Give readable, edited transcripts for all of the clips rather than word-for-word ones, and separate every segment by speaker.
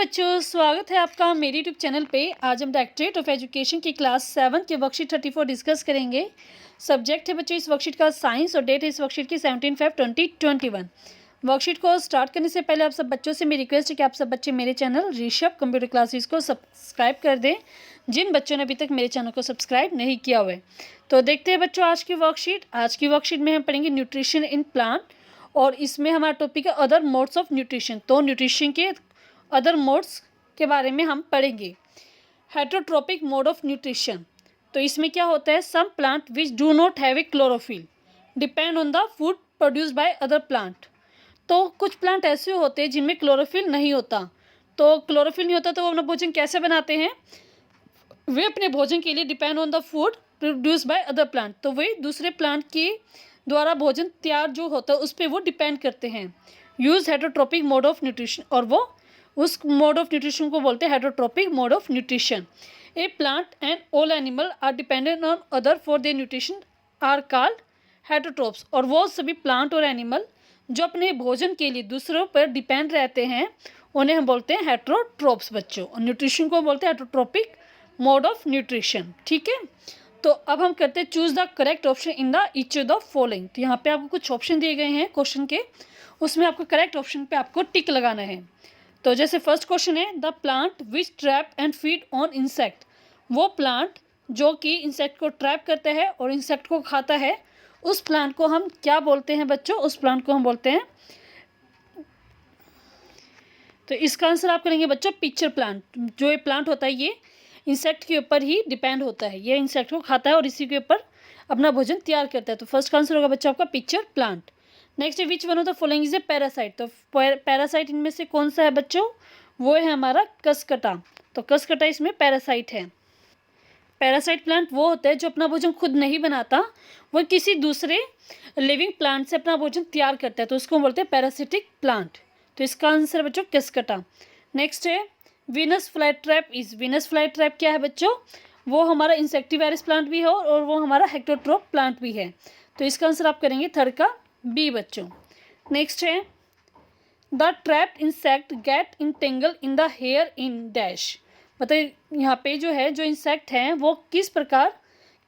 Speaker 1: बच्चों, स्वागत है आपका मेरे यूट्यूब चैनल पे। आज हम डायरेक्टरेट ऑफ एजुकेशन की क्लास 7 के वर्कशीट 34 डिस्कस करेंगे। सब्जेक्ट है बच्चों इस वर्कशीट का साइंस और डेट है इस वर्कशीट की 17/5/2021। वर्कशीट को स्टार्ट करने से पहले आप सब बच्चों से मेरी रिक्वेस्ट है कि आप सब बच्चे मेरे चैनल ऋषभ कंप्यूटर क्लासेस को सब्सक्राइब कर दें, जिन बच्चों ने अभी तक मेरे चैनल को सब्सक्राइब नहीं किया हुआ है। तो देखते हैं बच्चों आज की वर्कशीट। आज की वर्कशीट में हम पढ़ेंगे न्यूट्रिशन इन प्लांट, और इसमें हमारा टॉपिक है अदर मोड्स ऑफ न्यूट्रिशन। तो न्यूट्रिशन के अदर मोड्स के बारे में हम पढ़ेंगे। हेटरोट्रोपिक मोड ऑफ न्यूट्रिशन, तो इसमें क्या होता है, some plant which do not have a chlorophyll depend on the food produced by other plant. तो कुछ प्लांट ऐसे होते हैं जिनमें क्लोरोफिल नहीं होता। तो क्लोरोफिल नहीं होता तो वो अपना भोजन कैसे बनाते हैं, वे अपने भोजन के लिए depend on the food produced by other plant. तो वे दूसरे प्लांट के द्वारा भोजन तैयार जो होता है उस पर वो डिपेंड करते हैं। Use heterotrophic mode of nutrition, और वो उस मोड ऑफ न्यूट्रिशन को बोलते हैं heterotrophic mode of nutrition. A plant and all animal are dependent on other for their nutrition are called heterotrophs. और वो सभी प्लांट और एनिमल जो अपने भोजन के लिए दूसरों पर डिपेंड रहते हैं उन्हें हम बोलते हैं हेटरोट्रोप्स बच्चों। और न्यूट्रिशन को बोलते हैं हेटरोट्रोपिक मोड ऑफ न्यूट्रिशन। ठीक है, तो अब हम करते हैं choose the correct option in the each of the following. तो यहाँ पे आपको कुछ ऑप्शन दिए गए हैं क्वेश्चन के, उसमें आपको करेक्ट ऑप्शन पे आपको टिक लगाना है। तो जैसे फर्स्ट क्वेश्चन है, the plant which trap and feed on insect. वो प्लांट जो कि इंसेक्ट को ट्रैप करता है और इंसेक्ट को खाता है, उस प्लांट को हम क्या बोलते हैं बच्चों, उस प्लांट को हम बोलते हैं, तो इसका आंसर आप करेंगे बच्चों पिक्चर प्लांट। जो ये प्लांट होता है ये इंसेक्ट के ऊपर ही डिपेंड होता है, ये इंसेक्ट को खाता है और इसी के ऊपर अपना भोजन तैयार करता है। तो फर्स्ट का आंसर होगा बच्चा आपका पिक्चर प्लांट। नेक्स्ट है which one of the following is a parasite. तो पैरासाइट इनमें से कौन सा है बच्चों, वो है हमारा कसकटा। तो कसकटा इसमें पैरासाइट है। पैरासाइट प्लांट वो होता है जो अपना भोजन खुद नहीं बनाता, वो किसी दूसरे लिविंग प्लांट से अपना भोजन तैयार करता है, तो उसको बोलते हैं पैरासिटिक प्लांट। तो इसका आंसर है बच्चों कसकटा। नेक्स्ट है Venus fly trap is. Venus fly trap क्या है बच्चों, वो हमारा इंसेक्टिवायरस प्लांट भी है और वो हमारा हेक्टोट्रोप प्लांट भी है। तो इसका आंसर आप करेंगे थर्ड का बी बच्चों। नेक्स्ट है the trapped insect get entangle in the hair in dash. बताइए यहाँ पे जो है, जो इंसेक्ट हैं वो किस प्रकार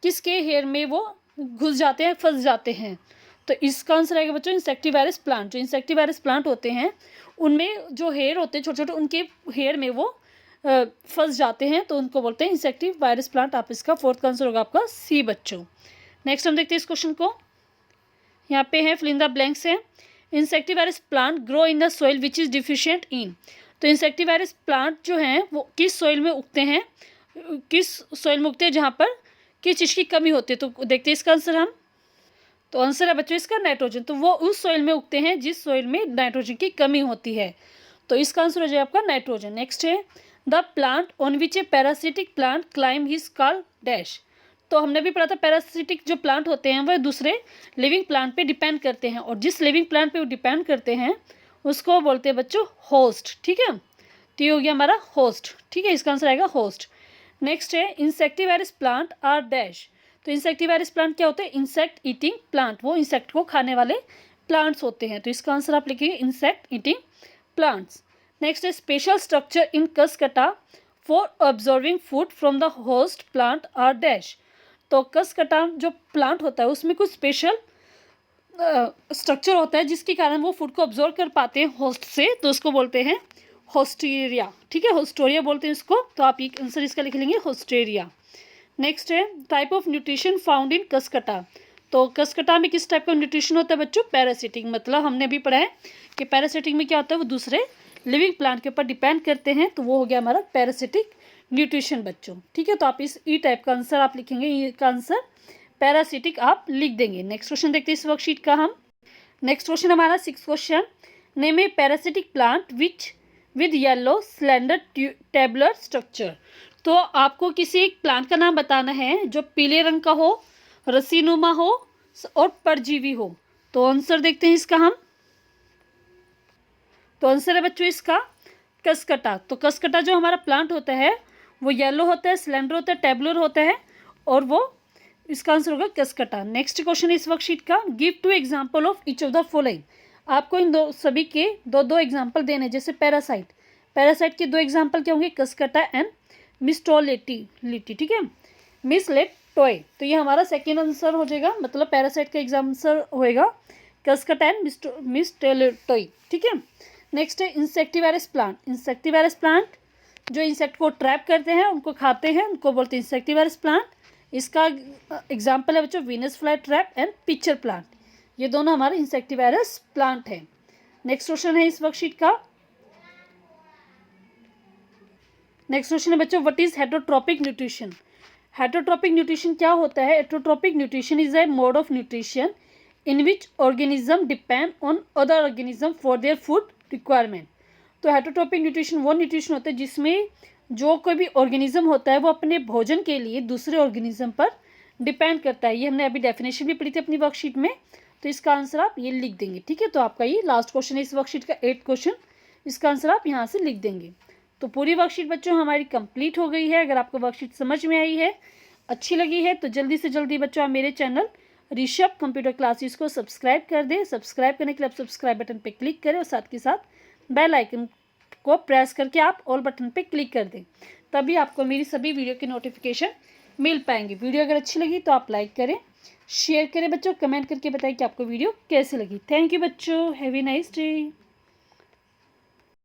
Speaker 1: किसके हेयर में वो घुस जाते हैं, फंस जाते हैं। तो इसका आंसर आएगा बच्चों इंसेक्टिवायरस प्लांट। जो इंसेक्टिवायरस प्लांट होते हैं उनमें जो हेयर होते हैं छोटे छोटे, उनके हेयर में वो फंस जाते हैं, तो उनको बोलते हैं इंसेक्टिवायरस प्लांट। आप इसका फोर्थ का आंसर होगा आपका सी बच्चों। नेक्स्ट हम देखते हैं इस क्वेश्चन को। यहाँ पे है फिल इन द ब्लैंक्स है, insectivorous plant grow in the soil which is deficient in. तो इंसेक्टिवायरस प्लांट जो हैं वो किस सॉइल में उगते हैं, किस सॉइल में उगते हैं जहाँ पर किस चीज़ की कमी होती है। तो देखते हैं इसका आंसर हम। तो आंसर है बच्चों इसका नाइट्रोजन। तो वो उस सॉइल में उगते हैं जिस सॉइल में नाइट्रोजन की कमी होती है, तो इसका आंसर हो जाए आपका नाइट्रोजन। नेक्स्ट है the plant on which A parasitic plant climb his called dash. तो हमने भी पढ़ा था पैरासिटिक जो प्लांट होते हैं वह दूसरे लिविंग प्लांट पे डिपेंड करते हैं, और जिस लिविंग प्लांट पे वो डिपेंड करते हैं उसको बोलते हैं बच्चों होस्ट। ठीक है, तो ये हो गया हमारा होस्ट। ठीक है, इसका आंसर आएगा होस्ट। नेक्स्ट है इंसेक्टिवायरस प्लांट आर डैश। तो इंसेक्टिवायरस प्लांट क्या होते हैं, इंसेक्ट ईटिंग प्लांट, वो इंसेक्ट को खाने वाले प्लांट्स होते हैं। तो इसका आंसर आप लिखिए इंसेक्ट ईटिंग प्लांट्स। नेक्स्ट है special structure in Cuscuta for observing food from the host plant are dash. तो कसकटा जो प्लांट होता है उसमें कुछ स्पेशल स्ट्रक्चर होता है जिसके कारण वो फूड को ऑब्जर्व कर पाते हैं होस्ट से, तो उसको बोलते हैं होस्टेरिया। ठीक है, होस्टोरिया बोलते हैं इसको। तो आप ये आंसर इसका लिख लेंगे होस्टेरिया। नेक्स्ट है type of nutrition found in Cuscuta. तो कसकटा में किस टाइप का न्यूट्रिशन होता है बच्चों, पैरासिटिक। मतलब हमने भी पढ़ा है कि पैरासिटिक में क्या होता है, वो दूसरे लिविंग प्लांट के ऊपर डिपेंड करते हैं, तो वो हो गया हमारा पैरासिटिक न्यूट्रिशन बच्चों। ठीक है, तो आप इस ई टाइप का आंसर आप लिखेंगे, ई का आंसर पैरासिटिक आप लिख देंगे। नेक्स्ट क्वेश्चन देखते हैं इस वर्कशीट का हम। नेक्स्ट क्वेश्चन हमारा 6th question, name A parasitic plant which with yellow slender tabular structure. तो आपको किसी एक प्लांट का नाम बताना है जो पीले रंग का हो, रसीनुमा हो और परजीवी हो। तो आंसर देखते हैं इसका हम। तो आंसर है बच्चों इसका कसकटा। तो कसकटा जो हमारा प्लांट होता है वो येलो होता है, स्लेंडर होता है, टेबुलर होता है, और वो इसका आंसर होगा कसकटा। नेक्स्ट क्वेश्चन इस वर्कशीट का, give 2 example of each of the following. आपको इन दो सभी के दो एग्जाम्पल देने, जैसे पैरासाइट। पैरासाइट के 2 एग्जाम्पल क्या होंगे, कसकटा एंड मिस्टोलेटिलिटी, ठीक है, मिसलेटोय। तो ये हमारा सेकेंड आंसर हो जाएगा, मतलब पैरासाइट का एग्जाम्पल होएगा कसकटा एंड मिस्टोलेटोय, ठीक है। नेक्स्ट है इंसेक्टिवायरस प्लांट। इंसेक्टिवायरस प्लांट जो इंसेक्ट को ट्रैप करते हैं, उनको खाते हैं, उनको बोलते हैं इंसेक्टिवायरस प्लांट। इसका एग्जाम्पल है बच्चों Venus fly trap and pitcher plant, ये दोनों हमारे इंसेक्टिवायरस प्लांट हैं। नेक्स्ट क्वेश्चन है इस वर्कशीट का, नेक्स्ट क्वेश्चन है बच्चों what is heterotrophic nutrition. Heterotrophic nutrition क्या होता है? Heterotrophic nutrition is a mode of nutrition in which organism depend on other organism for their food requirement. तो हेटरोट्रॉपिक न्यूट्रिशन वो न्यूट्रिशन होता है जिसमें जो कोई भी ऑर्गेनिज्म होता है वो अपने भोजन के लिए दूसरे ऑर्गेनिज्म पर डिपेंड करता है। ये हमने अभी डेफिनेशन भी पढ़ी थी अपनी वर्कशीट में, तो इसका आंसर आप ये लिख देंगे, ठीक है। तो आपका ये लास्ट क्वेश्चन है इस वर्कशीट का 8th क्वेश्चन, इसका आंसर आप यहाँ से लिख देंगे। तो पूरी वर्कशीट बच्चों हमारी कंप्लीट हो गई है। अगर आपको वर्कशीट समझ में आई है, अच्छी लगी है, तो जल्दी से जल्दी बच्चों आप मेरे चैनल ऋषभ कंप्यूटर क्लासेस को सब्सक्राइब कर दें। सब्सक्राइब करने के लिए आप सब्सक्राइब बटन पर क्लिक करें और साथ के साथ बेल आइकन को प्रेस करके आप ऑल बटन पे क्लिक कर दें, तभी आपको मेरी सभी वीडियो की नोटिफिकेशन मिल पाएंगे। वीडियो अगर अच्छी लगी तो आप लाइक करें, शेयर करें बच्चों, कमेंट करके बताएं कि आपको वीडियो कैसे लगी। थैंक यू बच्चों, हैव ए नाइस डे।